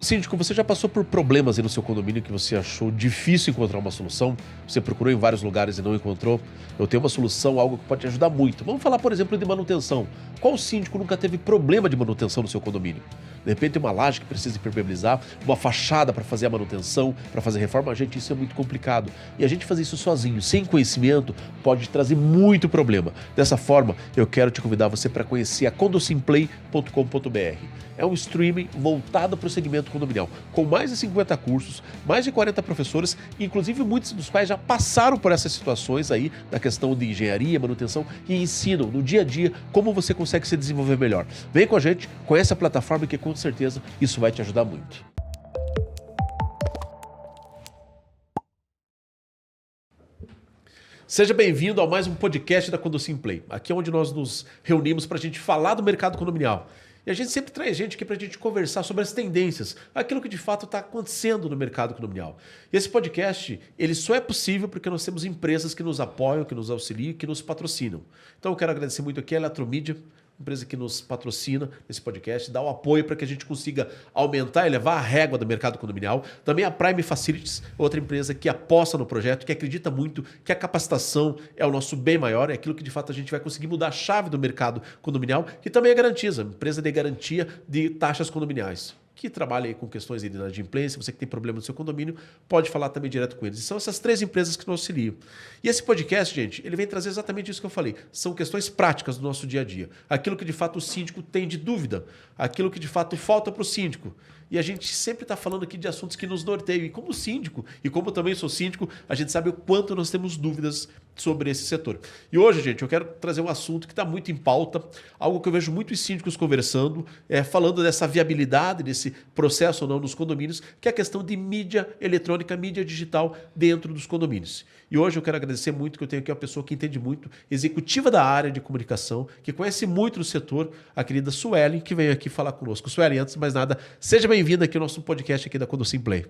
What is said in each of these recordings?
Síndico, você já passou por problemas aí no seu condomínio que você achou difícil encontrar uma solução? Você procurou em vários lugares e não encontrou? Eu tenho uma solução, algo que pode te ajudar muito. Vamos falar, por exemplo, de manutenção. Qual síndico nunca teve problema de manutenção no seu condomínio? De repente, uma laje que precisa impermeabilizar, uma fachada para fazer a manutenção, para fazer reforma. Gente, isso é muito complicado. E a gente fazer isso sozinho, sem conhecimento, pode trazer muito problema. Dessa forma, eu quero te convidar você para conhecer a condosimplay.com.br. É um streaming voltado para o segmento condominial, com mais de 50 cursos, mais de 40 professores, inclusive muitos dos quais já passaram por essas situações aí, na questão de engenharia, manutenção, e ensinam no dia a dia como você consegue se desenvolver melhor. Vem com a gente, conhece a plataforma que com certeza isso vai te ajudar muito. Seja bem-vindo a mais um podcast da Condosimplay. Aqui é onde nós nos reunimos para a gente falar do mercado condominial. E a gente sempre traz gente aqui para a gente conversar sobre as tendências, aquilo que de fato está acontecendo no mercado condominial. E esse podcast, ele só é possível porque nós temos empresas que nos apoiam, que nos auxiliam, que nos patrocinam. Então eu quero agradecer muito aqui a Eletromídia, empresa que nos patrocina nesse podcast, dá o apoio para que a gente consiga aumentar e levar a régua do mercado condominial. Também a Prime Facilities, outra empresa que aposta no projeto, que acredita muito que a capacitação é o nosso bem maior, é aquilo que de fato a gente vai conseguir mudar a chave do mercado condominial, que também é Garantiza, empresa de garantia de taxas condominiais, que trabalha aí com questões de inadimplência. Você que tem problema no seu condomínio, pode falar também direto com eles. E são essas três empresas que nos auxiliam. E esse podcast, gente, ele vem trazer exatamente isso que eu falei. São questões práticas do nosso dia a dia. Aquilo que de fato o síndico tem de dúvida, aquilo que de fato falta para o síndico. E a gente sempre está falando aqui de assuntos que nos norteiam. E como síndico, e como também sou síndico, a gente sabe o quanto nós temos dúvidas sobre esse setor. E hoje, gente, eu quero trazer um assunto que está muito em pauta, algo que eu vejo muitos síndicos conversando, falando dessa viabilidade, desse processo ou não nos condomínios, que é a questão de mídia eletrônica, mídia digital dentro dos condomínios. E hoje eu quero agradecer muito que eu tenho aqui uma pessoa que entende muito, executiva da área de comunicação, que conhece muito do setor, a querida Suelen, que veio aqui falar conosco. Suelen, antes de mais nada, seja bem-vinda aqui ao nosso podcast aqui da Condosimplay.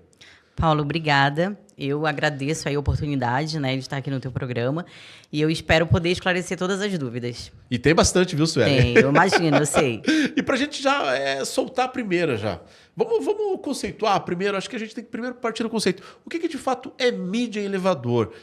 Paulo, obrigada. Eu agradeço a oportunidade, de estar aqui no teu programa e eu espero poder esclarecer todas as dúvidas. E tem bastante, viu, Sueli? Tem, eu imagino, eu sei. E para a gente já soltar a primeira já. Vamos conceituar primeiro, acho que a gente tem que primeiro partir do conceito. O que de fato é mídia em elevador?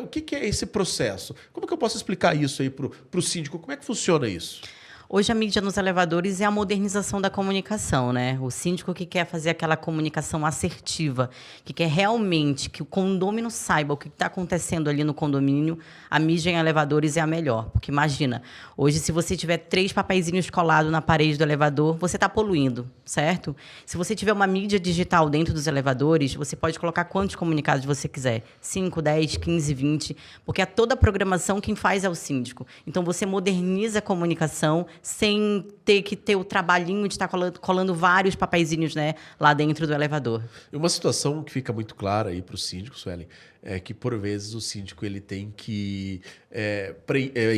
O que é esse processo? Como que eu posso explicar isso aí para o síndico? Como é que funciona isso? Hoje a mídia nos elevadores é a modernização da comunicação, né? O síndico que quer fazer aquela comunicação assertiva, que quer realmente que o condômino saiba o que está acontecendo ali no condomínio, a mídia em elevadores é a melhor. Porque imagina, hoje se você tiver 3 papeizinhos colados na parede do elevador, você está poluindo, certo? Se você tiver uma mídia digital dentro dos elevadores, você pode colocar quantos comunicados você quiser. 5, 10, 15, 20, porque toda a programação quem faz é o síndico. Então você moderniza a comunicação sem ter que ter o trabalhinho de estar colando vários papeizinhos, lá dentro do elevador. E uma situação que fica muito clara aí para o síndico, Suelen, é que, por vezes, o síndico ele tem que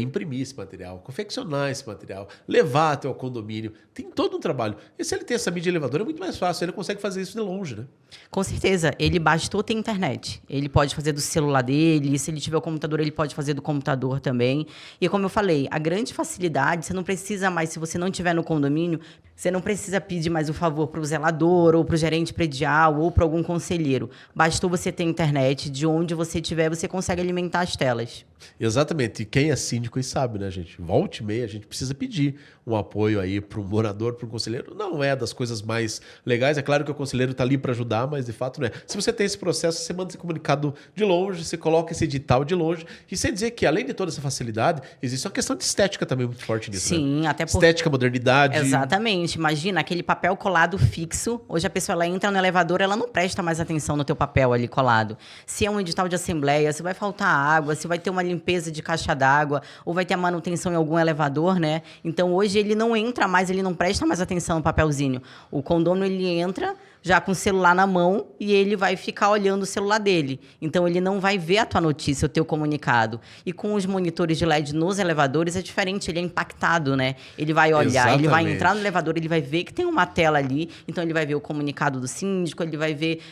imprimir esse material, confeccionar esse material, levar até o condomínio. Tem todo um trabalho. E se ele tem essa mídia elevadora, é muito mais fácil. Ele consegue fazer isso de longe, né? Com certeza. Ele bastou ter internet. Ele pode fazer do celular dele. Se ele tiver o computador, ele pode fazer do computador também. E como eu falei, a grande facilidade, você não precisa mais, se você não estiver no condomínio, você não precisa pedir mais o favor para o zelador, ou para o gerente predial, ou para algum conselheiro. Bastou você ter internet, de onde você estiver, você consegue alimentar as telas. Exatamente. E quem é síndico aí sabe, né, gente? Volta e meia, a gente precisa pedir um apoio aí para um morador, para um conselheiro. Não é das coisas mais legais. É claro que o conselheiro está ali para ajudar, mas de fato não é. Se você tem esse processo, você manda esse comunicado de longe, você coloca esse edital de longe. E sem dizer que, além de toda essa facilidade, existe uma questão de estética também muito forte nisso. Sim, né? até por... Estética, modernidade. Exatamente. Imagina aquele papel colado fixo. Hoje a pessoa ela entra no elevador, ela não presta mais atenção no teu papel ali colado. Se é um edital de assembleia, se vai faltar água, se vai ter uma limpeza de caixa d'água, ou vai ter a manutenção em algum elevador, né? Então, hoje ele não entra mais, ele não presta mais atenção no papelzinho. O condômino, ele entra já com o celular na mão e ele vai ficar olhando o celular dele. Então, ele não vai ver a tua notícia, o teu comunicado. E com os monitores de LED nos elevadores é diferente, ele é impactado, né? Ele vai olhar, Exatamente. Ele vai entrar no elevador, ele vai ver que tem uma tela ali, então ele vai ver o comunicado do síndico, ele vai ver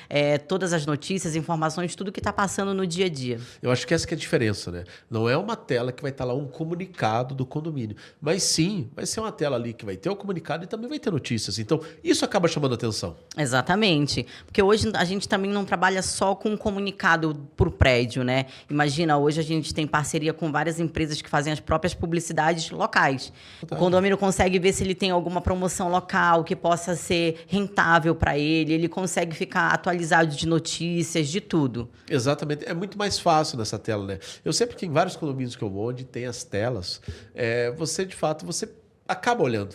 todas as notícias, informações, tudo que está passando no dia a dia. Eu acho que essa que é a diferença, né? Não é uma tela que vai estar lá um comunicado do condomínio. Mas sim, vai ser uma tela ali que vai ter o comunicado e também vai ter notícias. Então, isso acaba chamando atenção. Exatamente. Porque hoje a gente também não trabalha só com comunicado por prédio, né? Imagina, hoje a gente tem parceria com várias empresas que fazem as próprias publicidades locais. O condomínio consegue ver se ele tem alguma promoção local que possa ser rentável para ele. Ele consegue ficar atualizado de notícias, de tudo. Exatamente. É muito mais fácil nessa tela, né? Eu sempre que em vários condomínios que eu vou, onde tem as telas, você, de fato, você acaba olhando.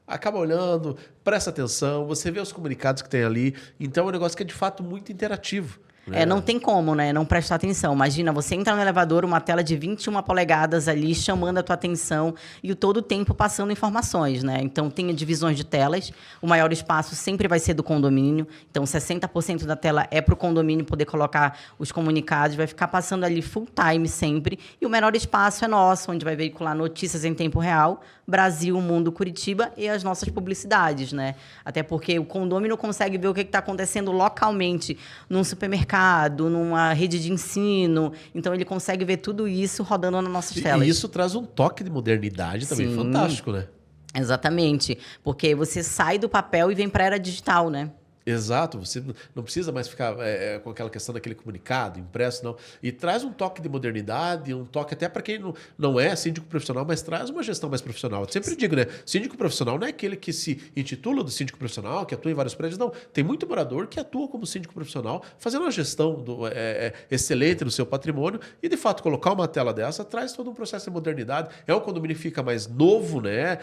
Acaba olhando, presta atenção, você vê os comunicados que tem ali. Então, é um negócio que é, de fato, muito interativo. Não tem como, né? Não prestar atenção. Imagina, você entra no elevador, uma tela de 21 polegadas ali, chamando a tua atenção e todo o tempo passando informações, né? Então, tem divisões de telas. O maior espaço sempre vai ser do condomínio. Então, 60% da tela é para o condomínio poder colocar os comunicados. Vai ficar passando ali full time sempre. E o menor espaço é nosso, onde vai veicular notícias em tempo real, Brasil, Mundo, Curitiba e as nossas publicidades, né? Até porque o condomínio consegue ver o que está acontecendo localmente num supermercado, numa rede de ensino. Então, ele consegue ver tudo isso rodando nas nossas telas. E isso traz um toque de modernidade também. Sim. Fantástico, né? Exatamente. Porque você sai do papel e vem para a era digital, né? Exato, você não precisa mais ficar com aquela questão daquele comunicado impresso, não. E traz um toque de modernidade, um toque até para quem não é síndico profissional, mas traz uma gestão mais profissional. Eu sempre digo, né? Síndico profissional não é aquele que se intitula do síndico profissional, que atua em vários prédios, não. Tem muito morador que atua como síndico profissional, fazendo uma gestão excelente do seu patrimônio e, de fato, colocar uma tela dessa traz todo um processo de modernidade. É um condomínio que fica mais novo, né?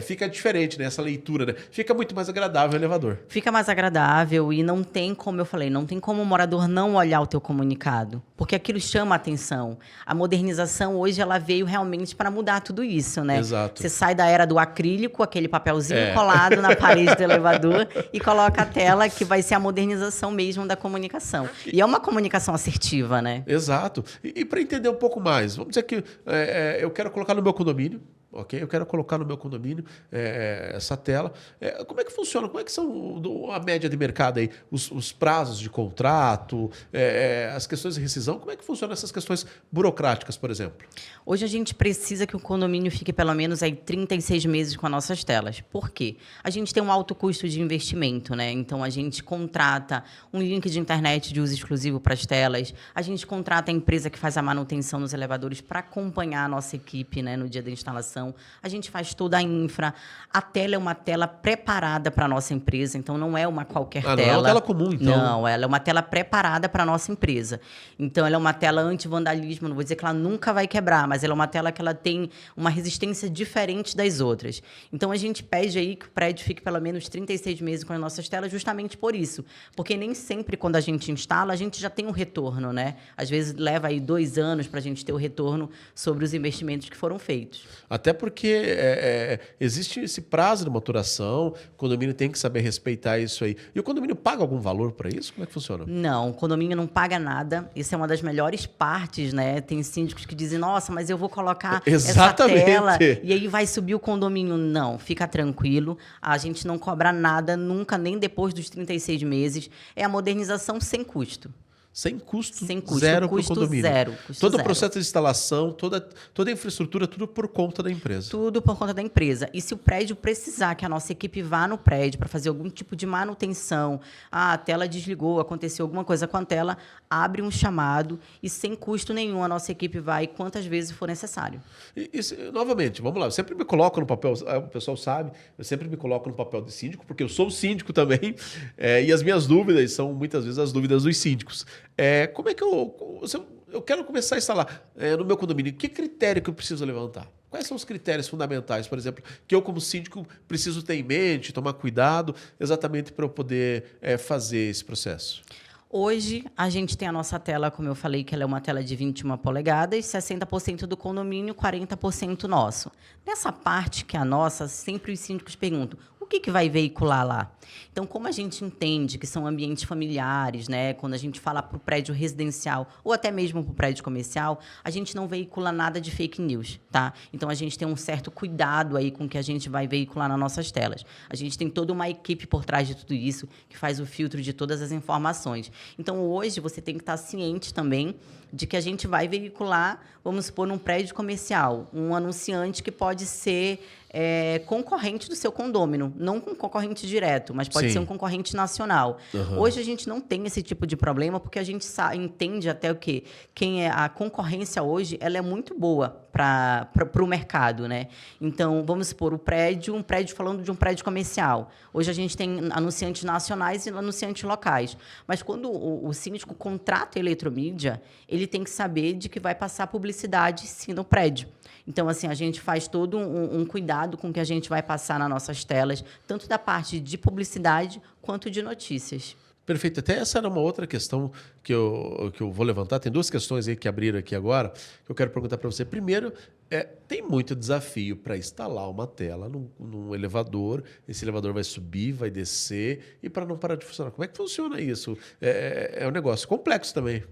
Fica diferente, né? Essa leitura, né? Fica muito mais agradável o elevador. Fica mais agradável. E não tem, como eu falei, não tem como o morador não olhar o teu comunicado, porque aquilo chama a atenção. A modernização hoje ela veio realmente para mudar tudo isso, né? Exato. Você sai da era do acrílico, aquele papelzinho colado na parede do elevador e coloca a tela que vai ser a modernização mesmo da comunicação. E é uma comunicação assertiva, né? Exato. E para entender um pouco mais, vamos dizer que eu quero colocar no meu condomínio. Ok? Eu quero colocar no meu condomínio essa tela. Como é que funciona? Como é que são a média de mercado aí? Os prazos de contrato, as questões de rescisão, como é que funcionam essas questões burocráticas, por exemplo? Hoje a gente precisa que o condomínio fique pelo menos aí 36 meses com as nossas telas. Por quê? A gente tem um alto custo de investimento, né? Então a gente contrata um link de internet de uso exclusivo para as telas, a gente contrata a empresa que faz a manutenção nos elevadores para acompanhar a nossa equipe, né, no dia da instalação. A gente faz toda a infra. A tela é uma tela preparada para a nossa empresa, então não é uma qualquer tela. Não é uma tela comum, então. Não, ela é uma tela preparada para a nossa empresa. Então, ela é uma tela anti-vandalismo, não vou dizer que ela nunca vai quebrar, mas ela é uma tela que ela tem uma resistência diferente das outras. Então, a gente pede aí que o prédio fique pelo menos 36 meses com as nossas telas justamente por isso. Porque nem sempre, quando a gente instala, a gente já tem um retorno, né? Às vezes, leva aí 2 anos para a gente ter o retorno sobre os investimentos que foram feitos. Até porque existe esse prazo de maturação, o condomínio tem que saber respeitar isso aí. E o condomínio paga algum valor para isso? Como é que funciona? Não, o condomínio não paga nada. Isso é uma das melhores partes, né? Tem síndicos que dizem, nossa, mas eu vou colocar essa tela e aí vai subir o condomínio. Não, fica tranquilo. A gente não cobra nada nunca, nem depois dos 36 meses. É a modernização sem custo. Sem custo, sem custo, zero para o condomínio. Zero, todo o processo de instalação, toda a infraestrutura, tudo por conta da empresa. Tudo por conta da empresa. E se o prédio precisar que a nossa equipe vá no prédio para fazer algum tipo de manutenção, a tela desligou, aconteceu alguma coisa com a tela, abre um chamado e sem custo nenhum a nossa equipe vai quantas vezes for necessário. Novamente, vamos lá, eu sempre me coloco no papel, o pessoal sabe, eu sempre me coloco no papel de síndico, porque eu sou síndico também, e as minhas dúvidas são muitas vezes as dúvidas dos síndicos. Como é que eu quero começar a instalar no meu condomínio? Que critério que eu preciso levantar? Quais são os critérios fundamentais, por exemplo, que eu, como síndico, preciso ter em mente, tomar cuidado, exatamente para eu poder fazer esse processo? Hoje, a gente tem a nossa tela, como eu falei, que ela é uma tela de 21 polegadas, 60% do condomínio, 40% nosso. Nessa parte que é a nossa, sempre os síndicos perguntam, o que vai veicular lá? Então, como a gente entende que são ambientes familiares, né? Quando a gente fala para o prédio residencial ou até mesmo para o prédio comercial, a gente não veicula nada de fake news, tá? Então, a gente tem um certo cuidado aí com o que a gente vai veicular nas nossas telas. A gente tem toda uma equipe por trás de tudo isso que faz o filtro de todas as informações. Então, hoje, você tem que estar ciente também de que a gente vai veicular, vamos supor, num prédio comercial, um anunciante que pode ser concorrente do seu condômino, não um concorrente direto, mas pode ser um concorrente nacional. Hoje a gente não tem esse tipo de problema porque a gente entende até o quê? A concorrência hoje ela é muito boa para o mercado, né? Então, vamos supor, um prédio falando de um prédio comercial. Hoje a gente tem anunciantes nacionais e anunciantes locais. Mas quando o síndico contrata a eletromídia, ele tem que saber de que vai passar publicidade sim no prédio. Então, assim, a gente faz todo um cuidado com o que a gente vai passar nas nossas telas, tanto da parte de publicidade quanto de notícias. Perfeito. Até essa era uma outra questão que eu vou levantar. Tem duas questões aí que abriram aqui agora, que eu quero perguntar para você. Primeiro, tem muito desafio para instalar uma tela num elevador. Esse elevador vai subir, vai descer, e para não parar de funcionar. Como é que funciona isso? É um negócio complexo também.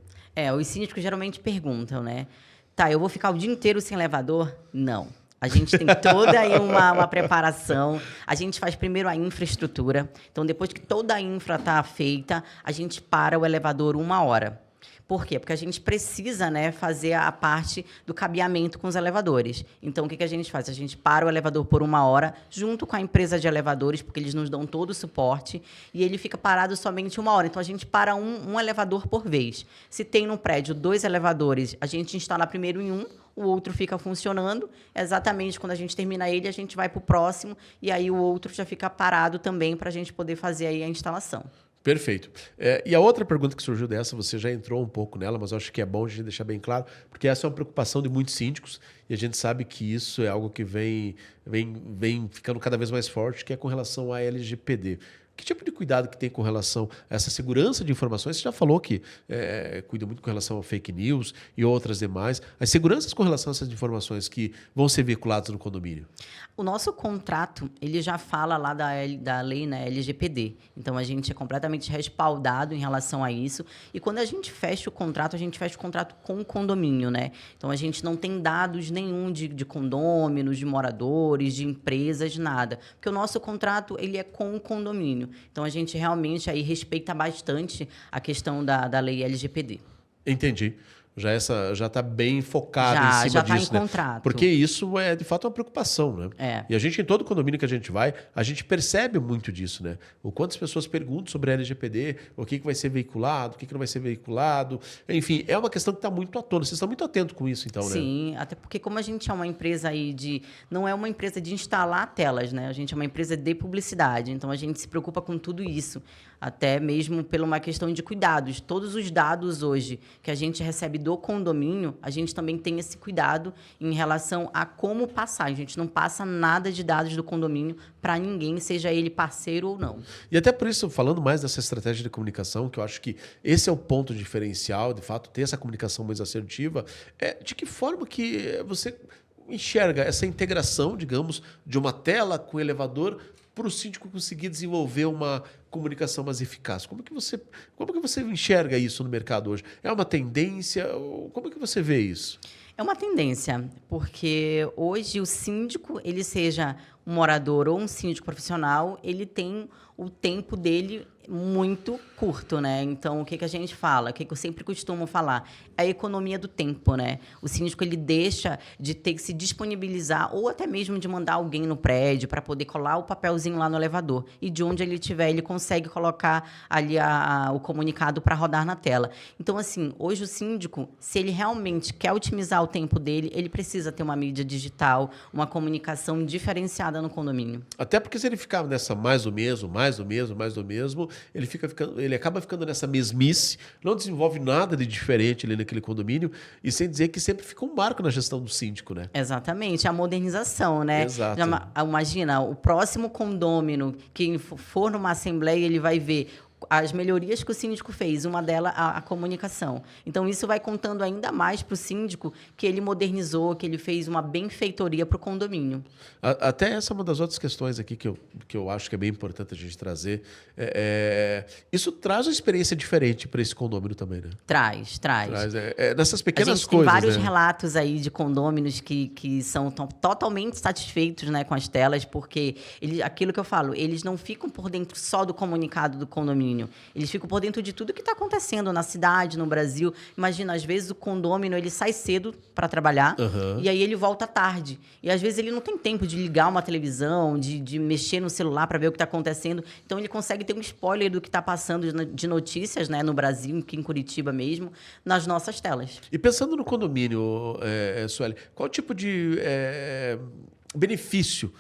Os síndicos geralmente perguntam, né? Tá, eu vou ficar o dia inteiro sem elevador? Não. A gente tem toda aí uma preparação. A gente faz primeiro a infraestrutura. Então, depois que toda a infra está feita, a gente para o elevador 1 hora. Por quê? Porque a gente precisa, né, fazer a parte do cabeamento com os elevadores. Então, o que a gente faz? A gente para o elevador por 1 hora, junto com a empresa de elevadores, porque eles nos dão todo o suporte, e ele fica parado somente 1 hora. Então, a gente para um elevador por vez. Se tem no prédio 2 elevadores, a gente instala primeiro em um, o outro fica funcionando. Exatamente quando a gente termina ele, a gente vai para o próximo, e aí o outro já fica parado também para a gente poder fazer aí a instalação. Perfeito. E a outra pergunta que surgiu dessa, você já entrou um pouco nela, mas eu acho que é bom a gente deixar bem claro, porque essa é uma preocupação de muitos síndicos e a gente sabe que isso é algo que vem ficando cada vez mais forte, que é com relação à LGPD. Que tipo de cuidado que tem com relação a essa segurança de informações? Você já falou que cuida muito com relação ao fake news e outras demais. As seguranças com relação a essas informações que vão ser veiculadas no condomínio? O nosso contrato, ele já fala lá da lei, né, LGPD. Então, a gente é completamente respaldado em relação a isso. E quando a gente fecha o contrato, a gente fecha o contrato com o condomínio, né? Então, a gente não tem dados nenhum de condôminos, de moradores, de empresas, nada. Porque o nosso contrato, ele é com o condomínio. Então, a gente realmente aí respeita bastante a questão da lei LGPD. Entendi. Já está bem focado em cima já disso, tá em contrato. Porque isso é, de fato, uma preocupação, né? E a gente, em todo condomínio que a gente vai, a gente percebe muito disso, né? O quanto as pessoas perguntam sobre a LGPD, o que vai ser veiculado, o que não vai ser veiculado. Enfim, é uma questão que está muito à tona. Vocês estão muito atentos com isso, então, né? Sim, até porque como a gente é uma empresa aí não é uma empresa de instalar telas, né? A gente é uma empresa de publicidade, então a gente se preocupa com tudo isso. Até mesmo por uma questão de cuidados. Todos os dados hoje que a gente recebe do condomínio, a gente também tem esse cuidado em relação a como passar. A gente não passa nada de dados do condomínio para ninguém, seja ele parceiro ou não. E até por isso, falando mais dessa estratégia de comunicação, que eu acho que esse é o ponto diferencial, de fato, ter essa comunicação mais assertiva, de que forma que você enxerga essa integração, digamos, de uma tela com elevador para o síndico conseguir desenvolver uma comunicação mais eficaz? Como que você enxerga isso no mercado hoje? É uma tendência? Como que você vê isso? É uma tendência, porque hoje o síndico, ele seja um morador ou um síndico profissional, ele tem o tempo dele muito curto, né? Então, o que a gente fala? O que eu sempre costumo falar? A economia do tempo, né? O síndico, ele deixa de ter que se disponibilizar ou até mesmo de mandar alguém no prédio para poder colar o papelzinho lá no elevador. E de onde ele estiver, ele consegue colocar ali o comunicado para rodar na tela. Então, assim, hoje o síndico, se ele realmente quer otimizar o tempo dele, ele precisa ter uma mídia digital, uma comunicação diferenciada no condomínio. Até porque se ele ficar nessa mais do mesmo, ele acaba ficando nessa mesmice, não desenvolve nada de diferente ali naquele condomínio, e sem dizer que sempre fica um marco na gestão do síndico, né? Exatamente, a modernização, né? Exato. Imagina, o próximo condômino que for numa assembleia, ele vai ver as melhorias que o síndico fez, uma delas a comunicação. Então, isso vai contando ainda mais para o síndico que ele modernizou, que ele fez uma benfeitoria para o condomínio. Até essa é uma das outras questões aqui que eu acho que é bem importante a gente trazer. Isso traz uma experiência diferente para esse condomínio também, né? Traz. Nessas pequenas a gente coisas. Tem vários né? relatos aí de condôminos que são totalmente satisfeitos, né, com as telas, porque aquilo que eu falo, eles não ficam por dentro só do comunicado do condomínio. Eles ficam por dentro de tudo que está acontecendo na cidade, no Brasil. Imagina, às vezes o condômino ele sai cedo para trabalhar e aí ele volta tarde. E às vezes ele não tem tempo de ligar uma televisão, de mexer no celular para ver o que está acontecendo. Então ele consegue ter um spoiler do que está passando de notícias, né, no Brasil, aqui em Curitiba mesmo, nas nossas telas. E pensando no condomínio, Sueli, qual tipo de benefício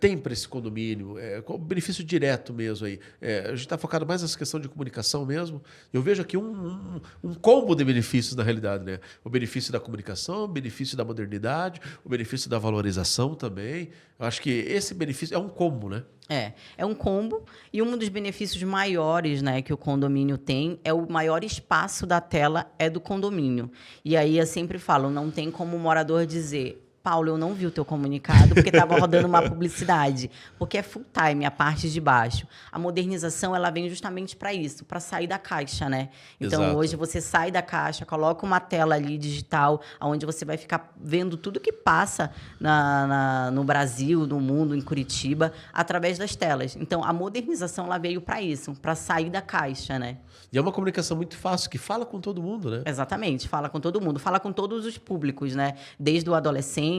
tem para esse condomínio? Qual o benefício direto mesmo aí? A gente está focado mais nessa questão de comunicação mesmo. Eu vejo aqui um combo de benefícios na realidade, né? O benefício da comunicação, o benefício da modernidade, o benefício da valorização também. Eu acho que esse benefício é um combo, né? É um combo e um dos benefícios maiores, né, que o condomínio tem é o maior espaço da tela é do condomínio. E aí eu sempre falo, não tem como o morador dizer: Paulo, eu não vi o teu comunicado porque estava rodando uma publicidade. Porque é full time, a parte de baixo. A modernização, ela vem justamente para isso, para sair da caixa, né? Então, Exato. hoje, você sai da caixa, coloca uma tela ali digital, onde você vai ficar vendo tudo que passa no Brasil, no mundo, em Curitiba, através das telas. Então, a modernização, ela veio para isso, para sair da caixa, né? E é uma comunicação muito fácil, que fala com todo mundo, né? Exatamente, fala com todo mundo, fala com todos os públicos, né? Desde o adolescente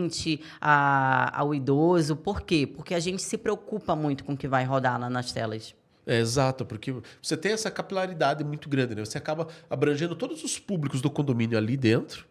ao idoso. Por quê? Porque a gente se preocupa muito com o que vai rodar lá nas telas. Exato, porque você tem essa capilaridade muito grande, né? Você acaba abrangendo todos os públicos do condomínio ali dentro.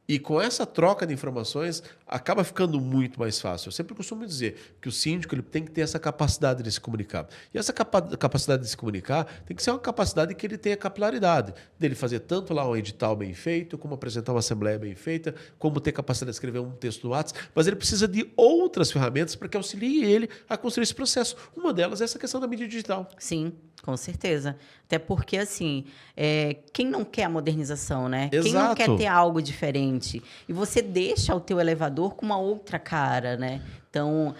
E com essa troca de informações, acaba ficando muito mais fácil. Eu sempre costumo dizer que o síndico ele tem que ter essa capacidade de se comunicar. E essa capacidade de se comunicar tem que ser uma capacidade que ele tenha capilaridade. Dele fazer tanto lá um edital bem feito, como apresentar uma assembleia bem feita, como ter capacidade de escrever um texto no WhatsApp. Mas ele precisa de outras ferramentas para que auxiliem ele a construir esse processo. Uma delas é essa questão da mídia digital. Sim, com certeza. Até porque, assim, quem não quer a modernização, né? Exato. Quem não quer ter algo diferente? E você deixa o teu elevador com uma outra cara, né? Então,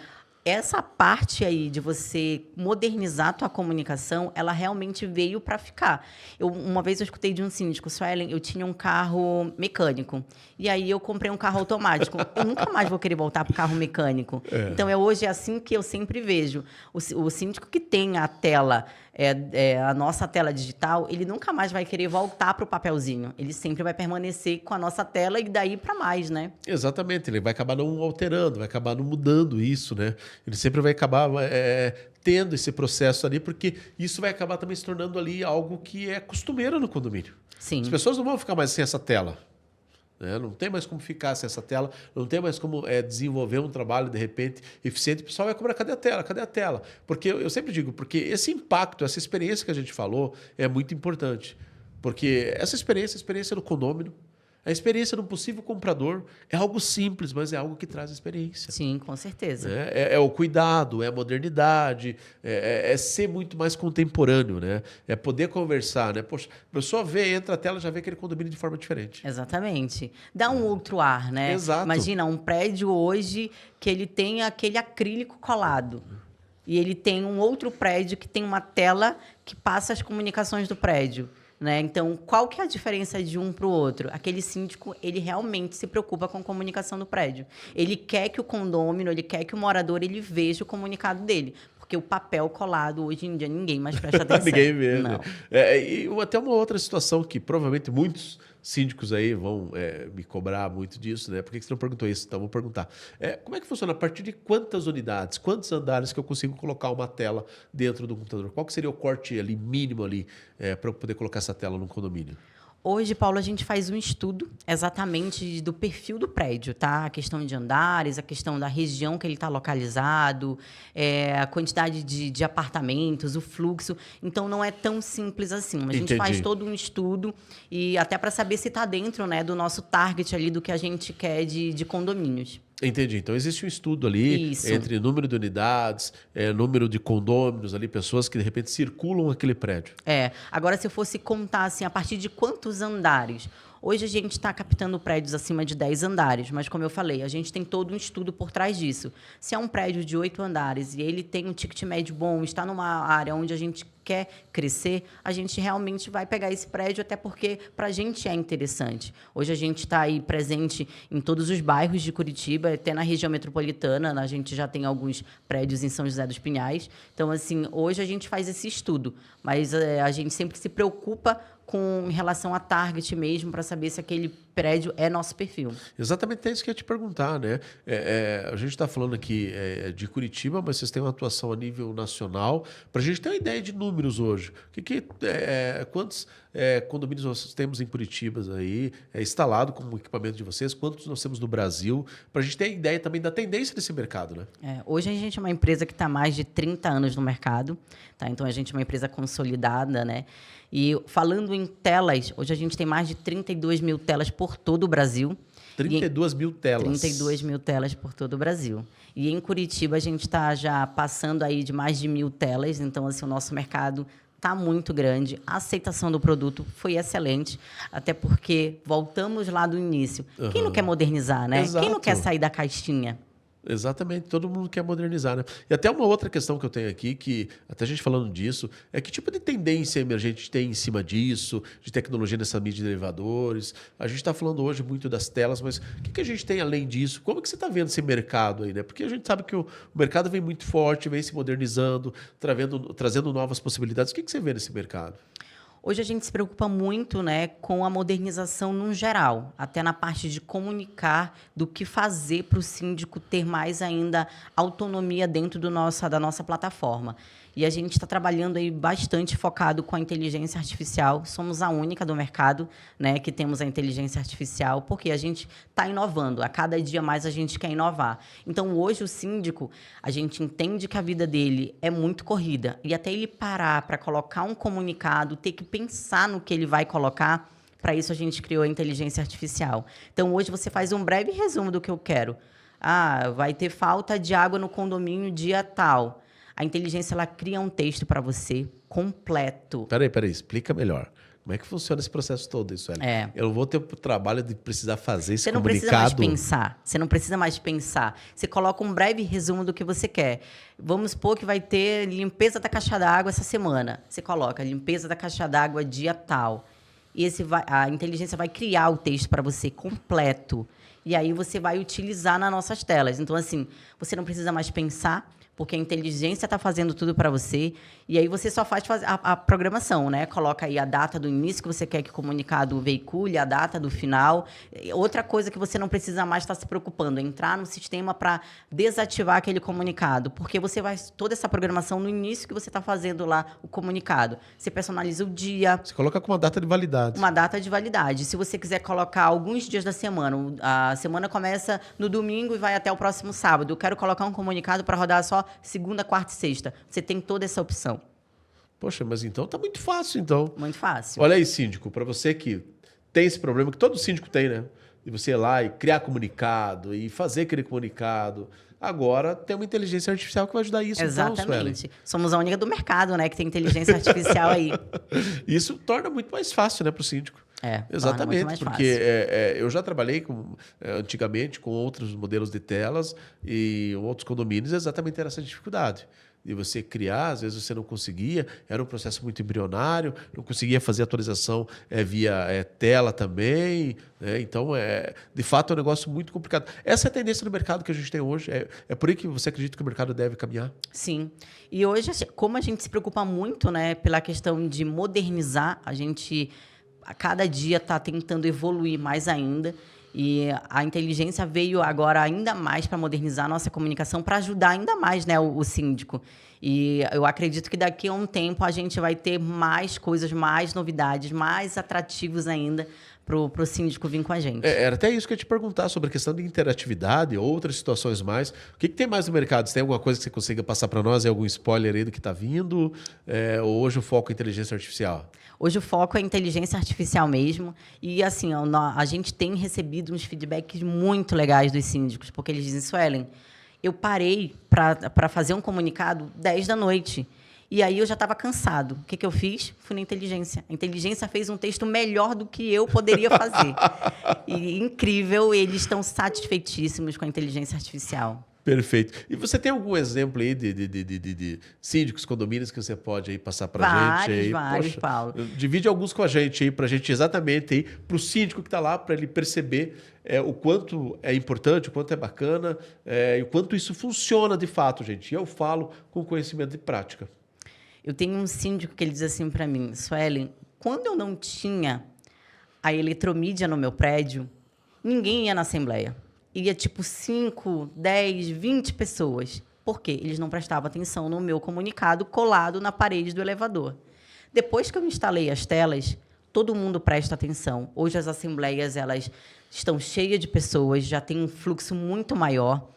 essa parte aí de você modernizar a tua comunicação, ela realmente veio para ficar. Uma vez eu escutei de um síndico: Suelen, eu tinha um carro mecânico. E aí eu comprei um carro automático. Eu nunca mais vou querer voltar para o carro mecânico. Então, hoje é assim que eu sempre vejo. O síndico que tem a tela, a nossa tela digital, ele nunca mais vai querer voltar para o papelzinho. Ele sempre vai permanecer com a nossa tela e daí para mais, né? Exatamente. Ele vai acabar não alterando, vai acabar não mudando isso, né? Ele sempre vai acabar tendo esse processo ali, porque isso vai acabar também se tornando ali algo que é costumeiro no condomínio. Sim. As pessoas não vão ficar mais sem essa tela. Né? Não tem mais como ficar sem essa tela, não tem mais como desenvolver um trabalho, de repente, eficiente. O pessoal vai cobrar: cadê a tela? Cadê a tela? Porque eu sempre digo, porque esse impacto, essa experiência que a gente falou é muito importante. Porque essa experiência, a experiência no condomínio, a experiência de um possível comprador é algo simples, mas é algo que traz experiência. Sim, com certeza. É o cuidado, é a modernidade, é ser muito mais contemporâneo, né? É poder conversar, né? Poxa, a pessoa entra a tela, já vê aquele condomínio de forma diferente. Exatamente. Dá um outro ar, né? Exato. Imagina um prédio hoje que ele tem aquele acrílico colado. E ele tem um outro prédio que tem uma tela que passa as comunicações do prédio. Né? Então, qual que é a diferença de um para o outro? Aquele síndico, ele realmente se preocupa com a comunicação do prédio. Ele quer que o condômino, ele quer que o morador, ele veja o comunicado dele. Porque o papel colado, hoje em dia, ninguém mais presta atenção. Ninguém vê, não. Né? E até uma outra situação que provavelmente muitos síndicos aí vão me cobrar muito disso, né? Por que você não perguntou isso? Então, vou perguntar. Como é que funciona? A partir de quantas unidades, quantos andares que eu consigo colocar uma tela dentro do computador? Qual que seria o corte ali, mínimo ali, para eu poder colocar essa tela num condomínio? Hoje, Paulo, a gente faz um estudo exatamente do perfil do prédio, tá? A questão de andares, a questão da região que ele está localizado, a quantidade de apartamentos, o fluxo. Então, não é tão simples assim. A gente faz todo um estudo e até para saber se está dentro, né, do nosso target ali, do que a gente quer de condomínios. Entendi. Então, existe um estudo ali Isso. entre número de unidades, número de condôminos ali, pessoas que, de repente, circulam aquele prédio. Agora, se eu fosse contar assim, a partir de quantos andares? Hoje a gente está captando prédios acima de 10 andares, mas como eu falei, a gente tem todo um estudo por trás disso. Se é um prédio de 8 andares e ele tem um ticket médio bom, está numa área onde a gente quer crescer, a gente realmente vai pegar esse prédio, até porque para a gente é interessante. Hoje a gente está aí presente em todos os bairros de Curitiba, até na região metropolitana, a gente já tem alguns prédios em São José dos Pinhais. Então, assim, hoje a gente faz esse estudo, mas a gente sempre se preocupa com em relação a target mesmo, para saber se aquele prédio é nosso perfil. Exatamente, é isso que eu ia te perguntar, né? A gente está falando aqui de Curitiba, mas vocês têm uma atuação a nível nacional. Para a gente ter uma ideia de números hoje, quantos condomínios nós temos em Curitiba aí, instalado como equipamento de vocês, quantos nós temos no Brasil, para a gente ter ideia também da tendência desse mercado, né? Hoje a gente é uma empresa que está há mais de 30 anos no mercado, tá? Então a gente é uma empresa consolidada, né? E falando em telas, hoje a gente tem mais de 32 mil telas por todo o Brasil. 32 mil telas. 32 mil telas por todo o Brasil. E em Curitiba a gente está já passando aí de mais de 1.000 telas, então assim, o nosso mercado está muito grande. A aceitação do produto foi excelente, até porque voltamos lá do início. Quem não quer modernizar, né? Exato. Quem não quer sair da caixinha? Exatamente, todo mundo quer modernizar, né? E até uma outra questão que eu tenho aqui, que até a gente falando disso, é que tipo de tendência emergente tem em cima disso, de tecnologia nessa mídia de elevadores? A gente está falando hoje muito das telas, mas o que a gente tem além disso? Como é que você está vendo esse mercado aí, né? Porque a gente sabe que o mercado vem muito forte, vem se modernizando, trazendo novas possibilidades. O que você vê nesse mercado? Hoje a gente se preocupa muito, né, com a modernização no geral, até na parte de comunicar do que fazer para o síndico ter mais ainda autonomia dentro da nossa plataforma. E a gente está trabalhando aí bastante focado com a inteligência artificial. Somos a única do mercado, né, que temos a inteligência artificial, porque a gente está inovando. A cada dia mais a gente quer inovar. Então, hoje, o síndico, a gente entende que a vida dele é muito corrida. E até ele parar para colocar um comunicado, ter que pensar no que ele vai colocar, para isso a gente criou a inteligência artificial. Então, hoje você faz um breve resumo do que eu quero. Vai ter falta de água no condomínio dia tal. A inteligência, ela cria um texto para você completo. Peraí, explica melhor. Como é que funciona esse processo todo, isso? Eu não vou ter o trabalho de precisar fazer esse comunicado. Você não precisa mais pensar. Você coloca um breve resumo do que você quer. Vamos supor que vai ter limpeza da caixa d'água essa semana. Você coloca limpeza da caixa d'água dia tal. E a inteligência vai criar o texto para você completo. E aí você vai utilizar nas nossas telas. Então, assim, você não precisa mais pensar, porque a inteligência está fazendo tudo para você, e aí você só faz a programação, né? Coloca aí a data do início que você quer que o comunicado veicule, a data do final. Outra coisa que você não precisa mais estar se preocupando, é entrar no sistema para desativar aquele comunicado, porque você vai toda essa programação no início que você está fazendo lá o comunicado. Você personaliza o dia. Você coloca com uma data de validade. Uma data de validade. Se você quiser colocar alguns dias da semana, a semana começa no domingo e vai até o próximo sábado. Eu quero colocar um comunicado para rodar só segunda, quarta e sexta. Você tem toda essa opção. Poxa, mas então tá muito fácil, então. Muito fácil. Olha aí, síndico, para você que tem esse problema, que todo síndico tem, né? De você ir lá e criar comunicado e fazer aquele comunicado. Agora tem uma inteligência artificial que vai ajudar isso. Exatamente. Então, somos a única do mercado, né, que tem inteligência artificial aí. Isso torna muito mais fácil, né, para o síndico. Exatamente, muito mais porque eu já trabalhei antigamente com outros modelos de telas e outros condomínios, exatamente era essa dificuldade de você criar, às vezes você não conseguia, era um processo muito embrionário, não conseguia fazer atualização via tela também, né? Então, de fato, é um negócio muito complicado. Essa é a tendência do mercado que a gente tem hoje, é por aí que você acredita que o mercado deve caminhar? Sim, e hoje, como a gente se preocupa muito, né, pela questão de modernizar, a gente a cada dia está tentando evoluir mais ainda, e a inteligência veio agora ainda mais para modernizar a nossa comunicação, para ajudar ainda mais, né, o síndico. E eu acredito que daqui a um tempo a gente vai ter mais coisas, mais novidades, mais atrativos ainda para o síndico vir com a gente. Era até isso que eu ia te perguntar sobre a questão de interatividade, outras situações mais. O que tem mais no mercado? Você tem alguma coisa que você consiga passar para nós? Algum spoiler aí do que está vindo? Ou hoje o foco é inteligência artificial? Hoje o foco é inteligência artificial mesmo. E, assim, a gente tem recebido uns feedbacks muito legais dos síndicos, porque eles dizem, Suelen, eu parei para fazer um comunicado 10 da noite. E aí eu já estava cansado. O que eu fiz? Fui na inteligência. A inteligência fez um texto melhor do que eu poderia fazer. E incrível, eles estão satisfeitíssimos com a inteligência artificial. Perfeito. E você tem algum exemplo aí de síndicos, condomínios que você pode aí passar para a gente? Aí? Vários, Paulo. Divide alguns com a gente aí, para a gente exatamente aí, para o síndico que está lá, para ele perceber o quanto é importante, o quanto é bacana e o quanto isso funciona de fato, gente. E eu falo com conhecimento de prática. Eu tenho um síndico que ele diz assim para mim, Suelen, quando eu não tinha a eletromídia no meu prédio, ninguém ia na assembleia. Ia tipo 5, 10, 20 pessoas. Por quê? Eles não prestavam atenção no meu comunicado colado na parede do elevador. Depois que eu instalei as telas, todo mundo presta atenção. Hoje as assembleias elas estão cheias de pessoas, já tem um fluxo muito maior.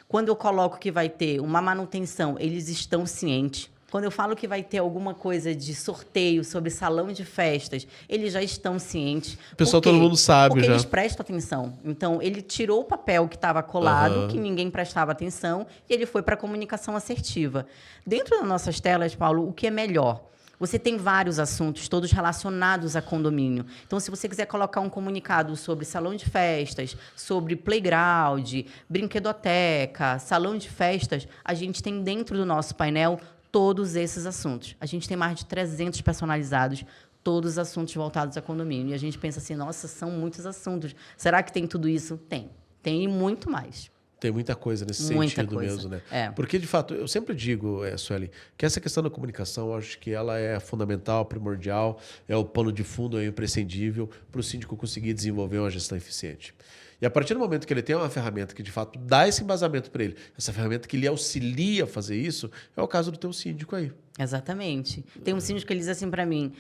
Quando eu coloco que vai ter uma manutenção, eles estão cientes. Quando eu falo que vai ter alguma coisa de sorteio sobre salão de festas, eles já estão cientes. O pessoal, todo mundo sabe Porque já. eles prestam atenção. Então, ele tirou o papel que estava colado, que ninguém prestava atenção, e ele foi para a comunicação assertiva. Dentro das nossas telas, Paulo, o que é melhor? Você tem vários assuntos, todos relacionados a condomínio. Então, se você quiser colocar um comunicado sobre salão de festas, sobre playground, brinquedoteca, salão de festas, a gente tem dentro do nosso painel todos esses assuntos. A gente tem mais de 300 personalizados, todos os assuntos voltados a condomínio. E a gente pensa assim, nossa, são muitos assuntos. Será que tem tudo isso? Tem. Tem e muito mais. Tem muita coisa nesse Muita sentido coisa. mesmo, né? É. Porque, de fato, eu sempre digo, Sueli, que essa questão da comunicação, eu acho que ela é fundamental, primordial, é o pano de fundo, é imprescindível para o síndico conseguir desenvolver uma gestão eficiente. E a partir do momento que ele tem uma ferramenta que, de fato, dá esse embasamento para ele, essa ferramenta que lhe auxilia a fazer isso, é o caso do teu síndico aí. Exatamente. Tem um síndico que ele diz assim para mim,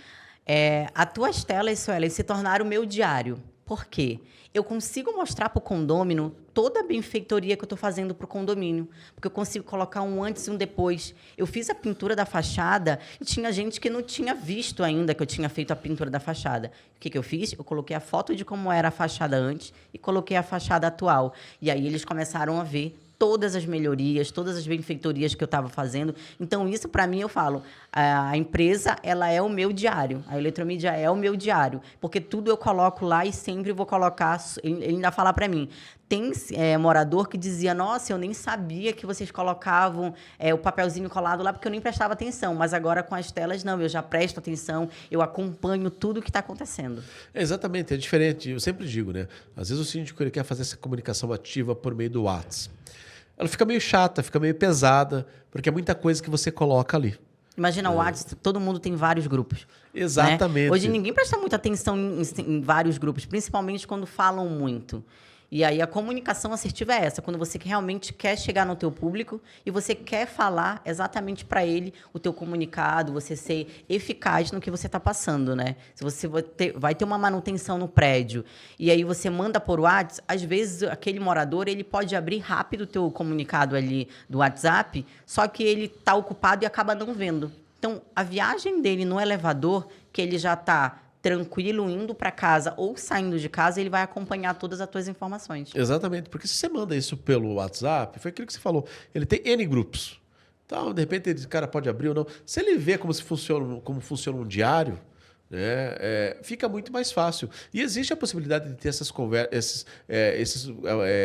as tuas telas, Sueli, se tornaram o meu diário. Por quê? Eu consigo mostrar para o condômino toda a benfeitoria que eu estou fazendo para o condomínio, porque eu consigo colocar um antes e um depois. Eu fiz a pintura da fachada e tinha gente que não tinha visto ainda que eu tinha feito a pintura da fachada. O que eu fiz? Eu coloquei a foto de como era a fachada antes e coloquei a fachada atual. E aí eles começaram a ver todas as melhorias, todas as benfeitorias que eu estava fazendo. Então, isso, para mim, eu falo, a empresa, ela é o meu diário. A Eletromídia é o meu diário. Porque tudo eu coloco lá e sempre vou colocar... Ele ainda fala para mim, tem morador que dizia, nossa, eu nem sabia que vocês colocavam o papelzinho colado lá, porque eu nem prestava atenção. Mas agora, com as telas, não, eu já presto atenção, eu acompanho tudo o que está acontecendo. Exatamente, é diferente. Eu sempre digo, né? Às vezes o síndico ele quer fazer essa comunicação ativa por meio do WhatsApp. Ela fica meio chata, fica meio pesada, porque é muita coisa que você coloca ali. Imagina o WhatsApp, todo mundo tem vários grupos. Exatamente. Né? Hoje ninguém presta muita atenção em vários grupos, principalmente quando falam muito. E aí a comunicação assertiva é essa, quando você realmente quer chegar no teu público e você quer falar exatamente para ele o teu comunicado, você ser eficaz no que você está passando, né? Se você vai ter uma manutenção no prédio e aí você manda por WhatsApp, às vezes aquele morador ele pode abrir rápido o teu comunicado ali do WhatsApp, só que ele está ocupado e acaba não vendo. Então, a viagem dele no elevador, que ele já está tranquilo, indo para casa ou saindo de casa, ele vai acompanhar todas as tuas informações. Exatamente, porque se você manda isso pelo WhatsApp, foi aquilo que você falou, ele tem N grupos. Então, de repente, esse cara pode abrir ou não. Se ele vê como funciona um diário, né, fica muito mais fácil. E existe a possibilidade de ter essas conversas, esses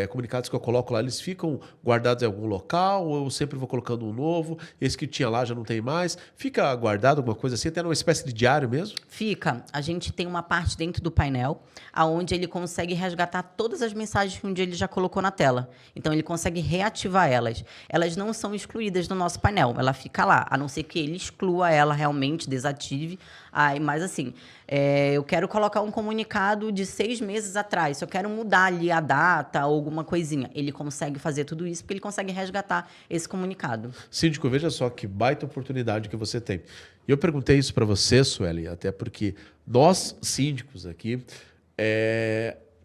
comunicados que eu coloco lá, eles ficam guardados em algum local, ou eu sempre vou colocando um novo, esse que tinha lá já não tem mais. Fica guardado alguma coisa assim, até numa espécie de diário mesmo? Fica. A gente tem uma parte dentro do painel, onde ele consegue resgatar todas as mensagens que um dia ele já colocou na tela. Então, ele consegue reativar elas. Elas não são excluídas do nosso painel, ela fica lá, a não ser que ele exclua ela realmente, desative. Mas assim, eu quero colocar um comunicado de 6 meses atrás, se eu quero mudar ali a data ou alguma coisinha, ele consegue fazer tudo isso porque ele consegue resgatar esse comunicado. Síndico, veja só que baita oportunidade que você tem. E eu perguntei isso para você, Sueli, até porque nós, síndicos aqui,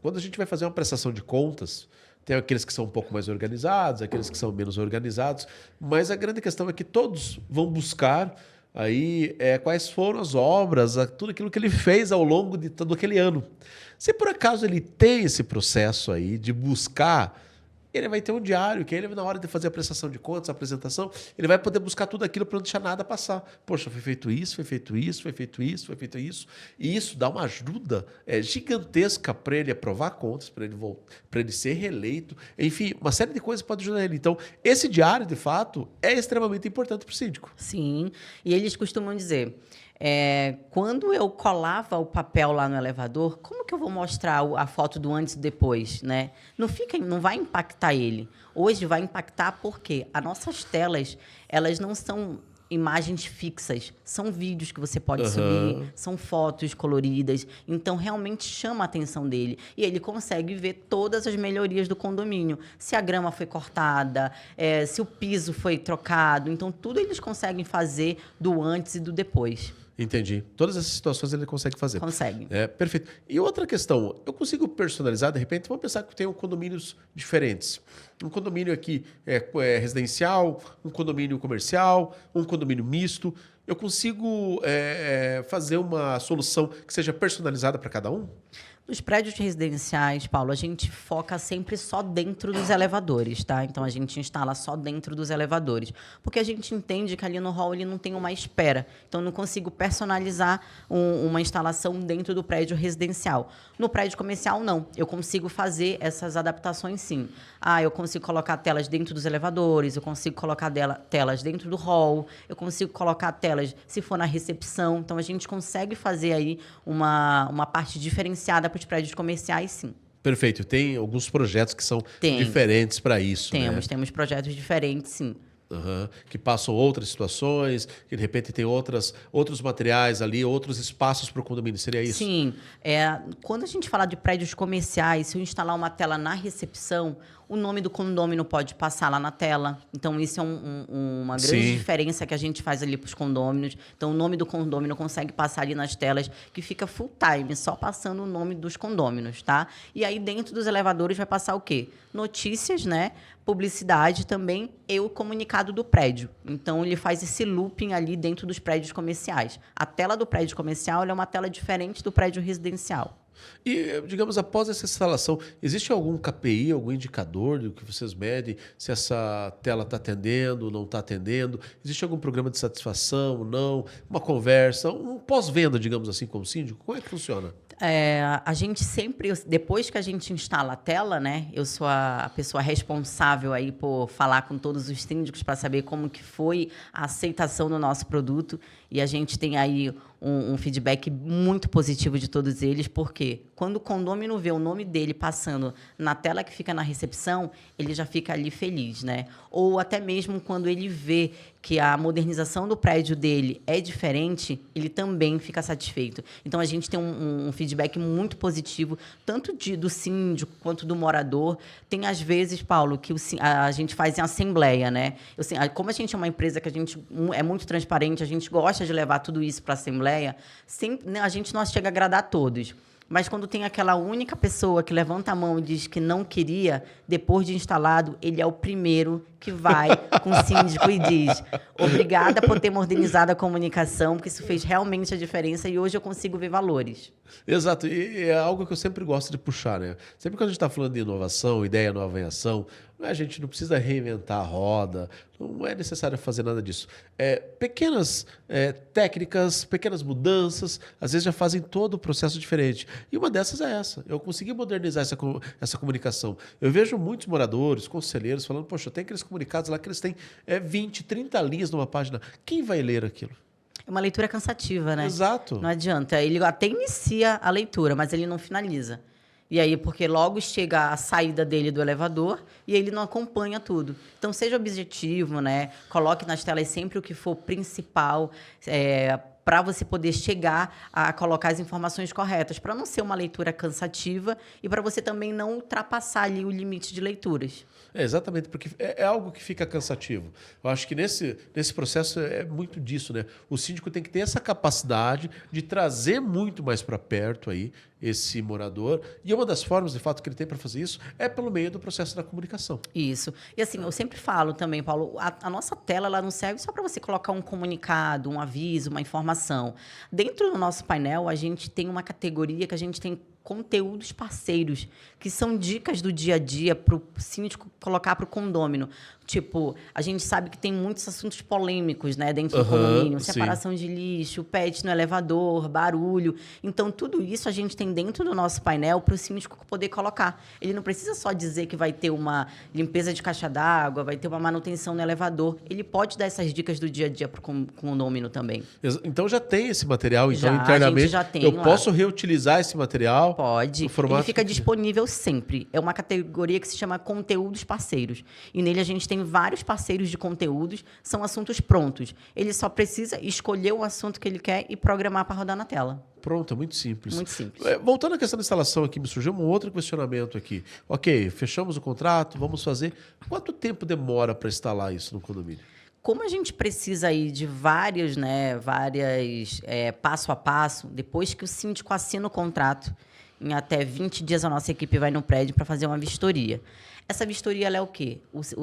quando a gente vai fazer uma prestação de contas, tem aqueles que são um pouco mais organizados, aqueles que são menos organizados, mas a grande questão é que todos vão buscar aí quais foram as obras, tudo aquilo que ele fez ao longo de todo aquele ano. Se por acaso ele tem esse processo aí de buscar, ele vai ter um diário, que ele, na hora de fazer a prestação de contas, a apresentação, ele vai poder buscar tudo aquilo para não deixar nada passar. Poxa, foi feito isso, foi feito isso, foi feito isso, foi feito isso. E isso dá uma ajuda gigantesca para ele aprovar contas, para ele ser reeleito. Enfim, uma série de coisas pode ajudar ele. Então, esse diário, de fato, é extremamente importante para o síndico. Sim, e eles costumam dizer... quando eu colava o papel lá no elevador, como que eu vou mostrar a foto do antes e depois, né? Não vai impactar ele. Hoje vai impactar porque as nossas telas, elas não são imagens fixas, são vídeos que você pode subir, são fotos coloridas, então realmente chama a atenção dele. E ele consegue ver todas as melhorias do condomínio. Se a grama foi cortada, se o piso foi trocado, então tudo eles conseguem fazer do antes e do depois. Entendi. Todas essas situações ele consegue fazer. Consegue. Perfeito. E outra questão, eu consigo personalizar, de repente, vamos pensar que eu tenho condomínios diferentes. Um condomínio aqui é residencial, um condomínio comercial, um condomínio misto. Eu consigo fazer uma solução que seja personalizada para cada um? Nos prédios residenciais, Paulo, a gente foca sempre só dentro dos elevadores, tá? Então, a gente instala só dentro dos elevadores. Porque a gente entende que ali no hall ele não tem uma espera. Então, eu não consigo personalizar uma instalação dentro do prédio residencial. No prédio comercial, não. Eu consigo fazer essas adaptações, sim. Eu consigo colocar telas dentro dos elevadores, eu consigo colocar telas dentro do hall, eu consigo colocar telas se for na recepção. Então, a gente consegue fazer aí uma parte diferenciada para os prédios comerciais, sim. Perfeito. Tem alguns projetos que são diferentes para isso, Temos projetos diferentes, sim. Que passam outras situações, que de repente tem outros materiais ali, outros espaços para o condomínio. Seria isso? Sim. Quando a gente fala de prédios comerciais, se eu instalar uma tela na recepção, o nome do condomínio pode passar lá na tela. Então, isso é uma grande diferença que a gente faz ali para os condôminos. Então, o nome do condômino consegue passar ali nas telas, que fica full time, só passando o nome dos condôminos, tá? E aí, dentro dos elevadores, vai passar o quê? Notícias, né? Publicidade também e o comunicado do prédio. Então, ele faz esse looping ali dentro dos prédios comerciais. A tela do prédio comercial é uma tela diferente do prédio residencial. E, digamos, após essa instalação, existe algum KPI, algum indicador do que vocês medem, se essa tela está atendendo, não está atendendo? Existe algum programa de satisfação, não? Uma conversa, um pós-venda, digamos assim, como síndico? Como é que funciona? A gente sempre, depois que a gente instala a tela, né? Eu sou a pessoa responsável aí por falar com todos os síndicos para saber como que foi a aceitação do nosso produto. E a gente tem aí um feedback muito positivo de todos eles, porque quando o condômino vê o nome dele passando na tela que fica na recepção, ele já fica ali feliz, né? Ou até mesmo quando ele vê que a modernização do prédio dele é diferente, ele também fica satisfeito. Então, a gente tem um feedback muito positivo, tanto do síndico quanto do morador. Tem, às vezes, Paulo, que a gente faz em assembleia, né? Como a gente é uma empresa que a gente é muito transparente, a gente gosta de levar tudo isso para a assembleia, sempre, né, a gente não chega a agradar a todos. Mas quando tem aquela única pessoa que levanta a mão e diz que não queria, depois de instalado, ele é o primeiro que vai com o síndico e diz: obrigada por ter modernizado a comunicação, porque isso fez realmente a diferença e hoje eu consigo ver valores. Exato, e é algo que eu sempre gosto de puxar, né? Sempre que a gente está falando de inovação, ideia nova em ação, a gente não precisa reinventar a roda, não é necessário fazer nada disso. Pequenas técnicas, pequenas mudanças, às vezes já fazem todo o processo diferente. E uma dessas é essa. Eu consegui modernizar essa comunicação. Eu vejo muitos moradores, conselheiros, falando: poxa, tem aqueles comunicados lá que eles têm 20, 30 linhas numa página. Quem vai ler aquilo? É uma leitura cansativa, né? Exato. Não adianta. Ele até inicia a leitura, mas ele não finaliza. E aí, porque logo chega a saída dele do elevador e ele não acompanha tudo. Então, seja objetivo, né? Coloque nas telas sempre o que for principal, para você poder chegar a colocar as informações corretas, para não ser uma leitura cansativa e para você também não ultrapassar ali o limite de leituras. Exatamente, porque é algo que fica cansativo. Eu acho que nesse processo é muito disso, né? O síndico tem que ter essa capacidade de trazer muito mais para perto aí esse morador. E uma das formas, de fato, que ele tem para fazer isso é pelo meio do processo da comunicação. Isso. E assim, eu sempre falo também, Paulo, a nossa tela ela não serve só para você colocar um comunicado, um aviso, uma informação. Dentro do nosso painel, a gente tem uma categoria que a gente tem conteúdos parceiros, que são dicas do dia a dia para o síndico colocar para o condômino. Tipo, a gente sabe que tem muitos assuntos polêmicos, né, dentro do condomínio. Separação de lixo, pet no elevador, barulho. Então, tudo isso a gente tem dentro do nosso painel para o síndico poder colocar. Ele não precisa só dizer que vai ter uma limpeza de caixa d'água, vai ter uma manutenção no elevador. Ele pode dar essas dicas do dia a dia para o condomínio também. Então, já tem esse material. Então, Já, internamente, a gente já tem eu lá. Posso reutilizar esse material? Pode. No formato Ele fica disponível sempre. É uma categoria que se chama conteúdos parceiros. E nele a gente tem vários parceiros de conteúdos, são assuntos prontos. Ele só precisa escolher o assunto que ele quer e programar para rodar na tela. Pronto, é muito simples. Muito simples. Voltando à questão da instalação aqui, me surgiu um outro questionamento aqui. Ok, fechamos o contrato, vamos fazer. Quanto tempo demora para instalar isso no condomínio? Como a gente precisa aí de várias passo a passo, depois que o síndico assina o contrato, em até 20 dias a nossa equipe vai no prédio para fazer uma vistoria. Essa vistoria ela é o quê?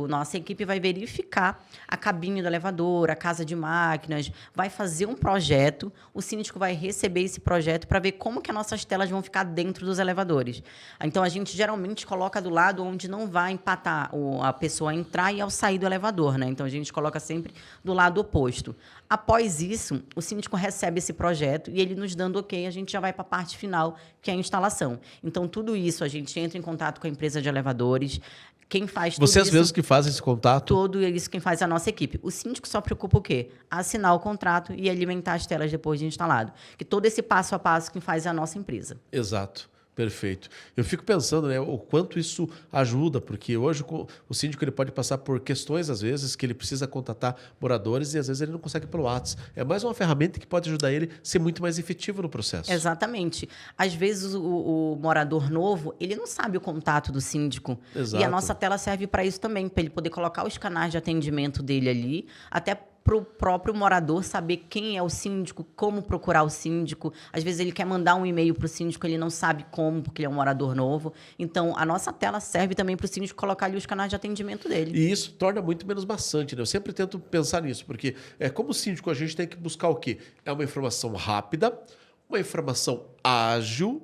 Nossa equipe vai verificar a cabine do elevador, a casa de máquinas, vai fazer um projeto, o síndico vai receber esse projeto para ver como que as nossas telas vão ficar dentro dos elevadores. Então, a gente geralmente coloca do lado onde não vai empatar a pessoa entrar e ao sair do elevador, né? Então, a gente coloca sempre do lado oposto. Após isso, o síndico recebe esse projeto e ele nos dando ok, a gente já vai para a parte final, que é a instalação. Então, tudo isso, a gente entra em contato com a empresa de elevadores. Quem faz tudo Vocês isso, mesmos que fazem esse contato? tudo isso quem faz é a nossa equipe. O síndico só preocupa o quê? Assinar o contrato e alimentar as telas depois de instalado. Que todo esse passo a passo quem faz é a nossa empresa. Exato. Perfeito. Eu fico pensando, né, o quanto isso ajuda, porque hoje o síndico ele pode passar por questões, às vezes, que ele precisa contatar moradores e às vezes ele não consegue pelo WhatsApp. É mais uma ferramenta que pode ajudar ele a ser muito mais efetivo no processo. Exatamente. Às vezes o morador novo, ele não sabe o contato do síndico. Exato. E a nossa tela serve para isso também, para ele poder colocar os canais de atendimento dele ali, até para o próprio morador saber quem é o síndico, como procurar o síndico. Às vezes ele quer mandar um e-mail para o síndico, ele não sabe como, porque ele é um morador novo. Então, a nossa tela serve também para o síndico colocar ali os canais de atendimento dele. E isso torna muito menos maçante, né? Eu sempre tento pensar nisso, porque como síndico a gente tem que buscar o quê? É uma informação rápida, uma informação ágil,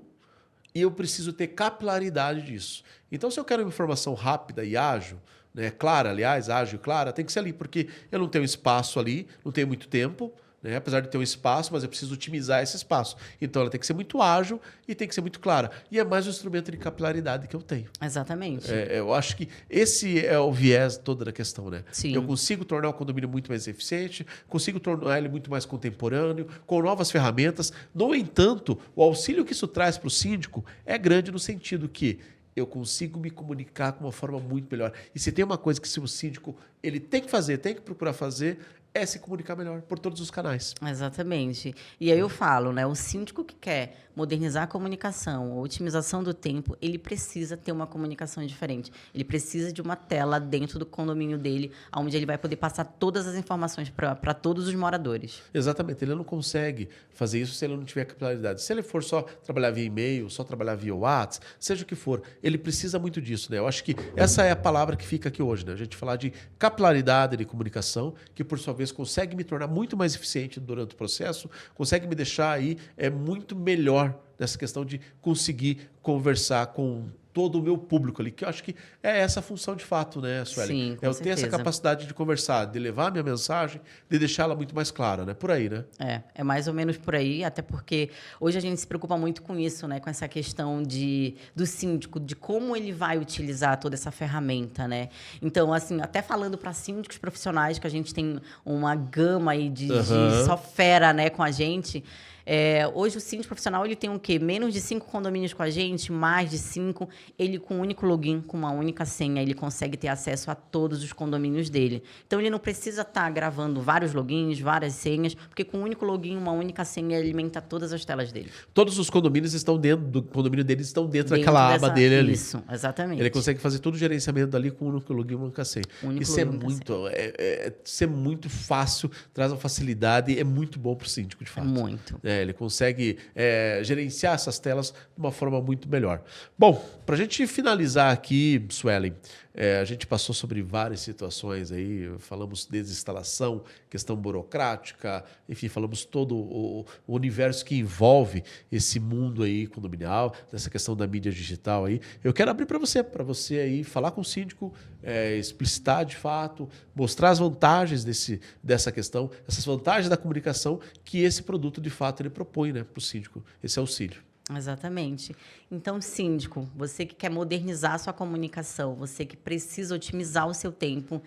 e eu preciso ter capilaridade disso. Então, se eu quero uma informação rápida e ágil, né, clara, aliás, ágil e clara, tem que ser ali, porque eu não tenho espaço ali, não tenho muito tempo, né, apesar de ter um espaço, mas eu preciso otimizar esse espaço. Então, ela tem que ser muito ágil e tem que ser muito clara. E é mais um instrumento de capilaridade que eu tenho. Exatamente. Eu acho que esse é o viés todo da questão, né? Sim. Eu consigo tornar o condomínio muito mais eficiente, consigo tornar ele muito mais contemporâneo, com novas ferramentas. No entanto, o auxílio que isso traz para o síndico é grande no sentido que eu consigo me comunicar com uma forma muito melhor. E se tem uma coisa que se o síndico ele tem que fazer, tem que procurar fazer, é se comunicar melhor por todos os canais. Exatamente. E aí eu falo, né? O síndico que quer modernizar a comunicação, a otimização do tempo, ele precisa ter uma comunicação diferente. Ele precisa de uma tela dentro do condomínio dele, onde ele vai poder passar todas as informações para todos os moradores. Exatamente. Ele não consegue fazer isso se ele não tiver capilaridade. Se ele for só trabalhar via e-mail, só trabalhar via WhatsApp, seja o que for, ele precisa muito disso, né? Eu acho que essa é a palavra que fica aqui hoje, né? A gente falar de capilaridade de comunicação, que por sua vez consegue me tornar muito mais eficiente durante o processo, consegue me deixar aí muito melhor nessa questão de conseguir conversar com todo o meu público ali, que eu acho que é essa a função de fato, né, Sueli? Sim, com eu ter essa capacidade de conversar, de levar a minha mensagem, de deixá-la muito mais clara, né? Por aí, né? É mais ou menos por aí, até porque hoje a gente se preocupa muito com isso, né? Com essa questão do síndico, de como ele vai utilizar toda essa ferramenta, né? Então, assim, até falando para síndicos profissionais, que a gente tem uma gama aí de só fera, né, com a gente, Hoje o síndico profissional ele tem o quê? Menos de 5 condomínios com a gente, mais de 5. Ele com um único login, com uma única senha, ele consegue ter acesso a todos os condomínios dele. Então ele não precisa estar gravando vários logins, várias senhas, porque com um único login, uma única senha, ele alimenta todas as telas dele. Todos os condomínios estão dentro do condomínio dele, estão dentro daquela aba dele ali. Isso, exatamente. Ele consegue fazer todo o gerenciamento dali com um único login e uma única senha. Isso é muito fácil, traz uma facilidade, é muito bom para o síndico, de fato. Muito. Ele consegue gerenciar essas telas de uma forma muito melhor. Bom, para a gente finalizar aqui, Suelen, a gente passou sobre várias situações aí, falamos desde instalação, questão burocrática, enfim, falamos todo o universo que envolve esse mundo aí condominial, dessa questão da mídia digital aí. Eu quero abrir para você aí falar com o síndico, explicitar de fato, mostrar as vantagens dessa questão, essas vantagens da comunicação que esse produto de fato ele propõe, né, para o síndico, esse auxílio. Exatamente. Então, síndico, você que quer modernizar a sua comunicação, você que precisa otimizar o seu tempo,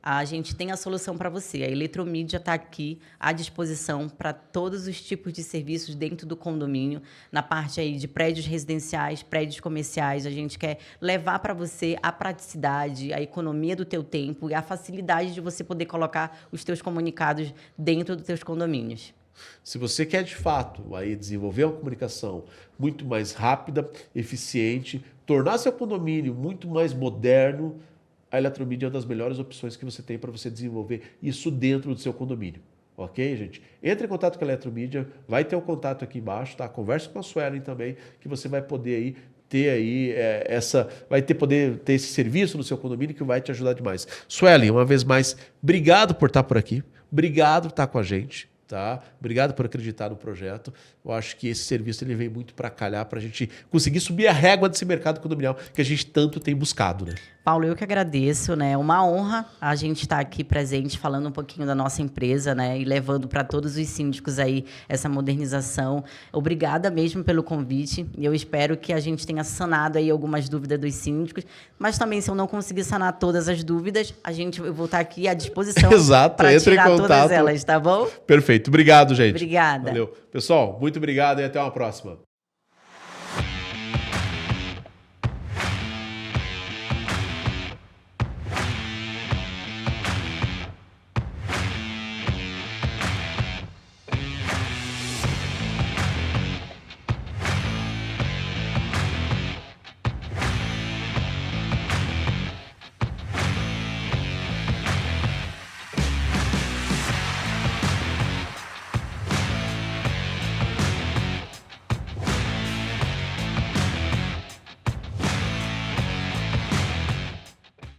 a gente tem a solução para você. A Eletromídia está aqui à disposição para todos os tipos de serviços dentro do condomínio, na parte aí de prédios residenciais, prédios comerciais. A gente quer levar para você a praticidade, a economia do teu tempo e a facilidade de você poder colocar os teus comunicados dentro dos teus condomínios. Se você quer, de fato, aí desenvolver uma comunicação muito mais rápida, eficiente, tornar seu condomínio muito mais moderno, a Eletromídia é uma das melhores opções que você tem para você desenvolver isso dentro do seu condomínio. Ok, gente? Entre em contato com a Eletromídia, vai ter o contato aqui embaixo, tá? Converse com a Suelen também, que você vai poder aí ter aí poder ter esse serviço no seu condomínio que vai te ajudar demais. Suelen, uma vez mais, obrigado por estar por aqui, obrigado por estar com a gente. Tá? Obrigado por acreditar no projeto. Eu acho que esse serviço ele vem muito para calhar para a gente conseguir subir a régua desse mercado condominial que a gente tanto tem buscado, né? Paulo, eu que agradeço, né? Uma honra a gente estar aqui presente, falando um pouquinho da nossa empresa, né? E levando para todos os síndicos aí essa modernização. Obrigada mesmo pelo convite. E eu espero que a gente tenha sanado aí algumas dúvidas dos síndicos. Mas também, se eu não conseguir sanar todas as dúvidas, eu vou estar aqui à disposição para tirar todas elas, tá bom? Perfeito. Obrigado, gente. Obrigada. Valeu. Pessoal, muito obrigado e até uma próxima.